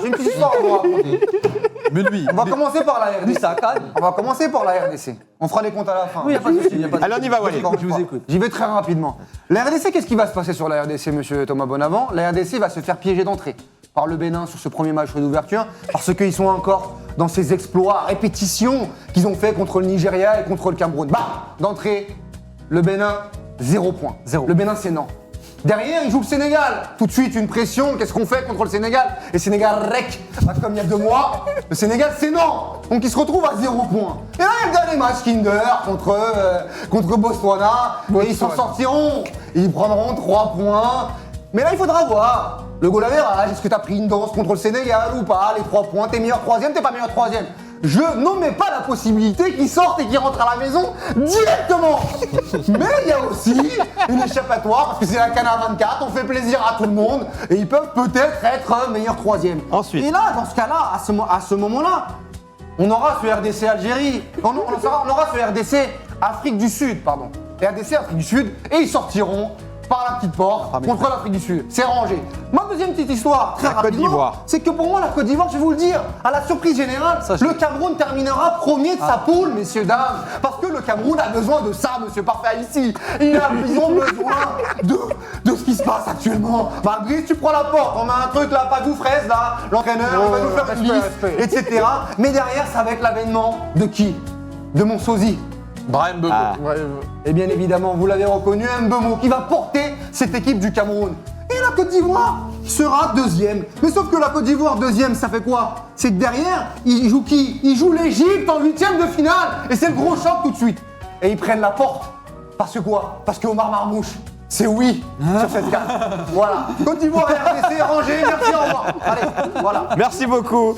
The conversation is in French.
J'ai une petite histoire à vous raconter. Mais lui, On va commencer par la Lui, RDC. ça canne. On va commencer par la RDC. On fera les comptes à la fin. Oui, y a pas de souci, y a pas de allez, on y va, Walid. Je vous écoute. J'y vais très rapidement. La RDC, qu'est-ce qui va se passer sur la RDC, monsieur Thomas Bonavent? La RDC va se faire piéger d'entrée par le Bénin sur ce premier match d'ouverture parce qu'ils sont encore dans ces exploits à répétition qu'ils ont fait contre le Nigeria et contre le Cameroun. Bah, d'entrée, le Bénin, 0 point. Le Bénin, c'est non. Derrière, il joue le Sénégal. Tout de suite, une pression. Qu'est-ce qu'on fait contre le Sénégal? Et Sénégal rec. Pas comme il y a 2 mois. Le Sénégal, c'est non. Donc, il se retrouve à 0 point. Et là, il y a le dernier match Kinder contre Botswana. Et ils s'en sortiront. Ils prendront 3 points. Mais là, il faudra voir. Le goal average, est-ce que tu as pris une danse contre le Sénégal ou pas? Les 3 points, t'es meilleur troisième, t'es pas meilleur troisième. Je n'omets pas la possibilité qu'ils sortent et qu'ils rentrent à la maison directement. Mais il y a aussi une échappatoire parce que c'est la Cana 24, on fait plaisir à tout le monde et ils peuvent peut-être être meilleur troisième. Ensuite. Et là, dans ce cas-là, à ce moment-là, on aura ce RDC Algérie, on aura ce RDC Afrique du Sud, pardon. RDC Afrique du Sud et ils sortiront par la petite porte contre l'Afrique du Sud. C'est rangé. Ma deuxième petite histoire, très La Côte rapidement, d'Ivoire. c'est que pour moi, la Côte d'Ivoire, je vais vous le dire, à la surprise générale, le Cameroun terminera premier de sa poule, messieurs, dames. Parce que le Cameroun a besoin de ça, monsieur Parfait, ici. Ils ont besoin de ce qui se passe actuellement. Malgré, tu prends la porte, on met un truc là, pas d'où fraise là, l'entraîneur, il va nous faire une liste, etc. Mais derrière, ça va être l'avènement de qui? De mon sosie. Brahim Bego. Ah. Et bien évidemment, vous l'avez reconnu, Mbemo qui va porter cette équipe du Cameroun. Et la Côte d'Ivoire sera deuxième. Mais sauf que la Côte d'Ivoire deuxième, ça fait quoi? C'est que derrière, ils jouent qui? Ils jouent l'Égypte en huitième de finale. Et c'est le gros choc tout de suite. Et ils prennent la porte. Parce que quoi? Parce que Omar Marmouche, c'est oui sur cette carte. Voilà. Côte d'Ivoire et RDC, rangé, merci, au revoir. Allez, voilà. Merci beaucoup.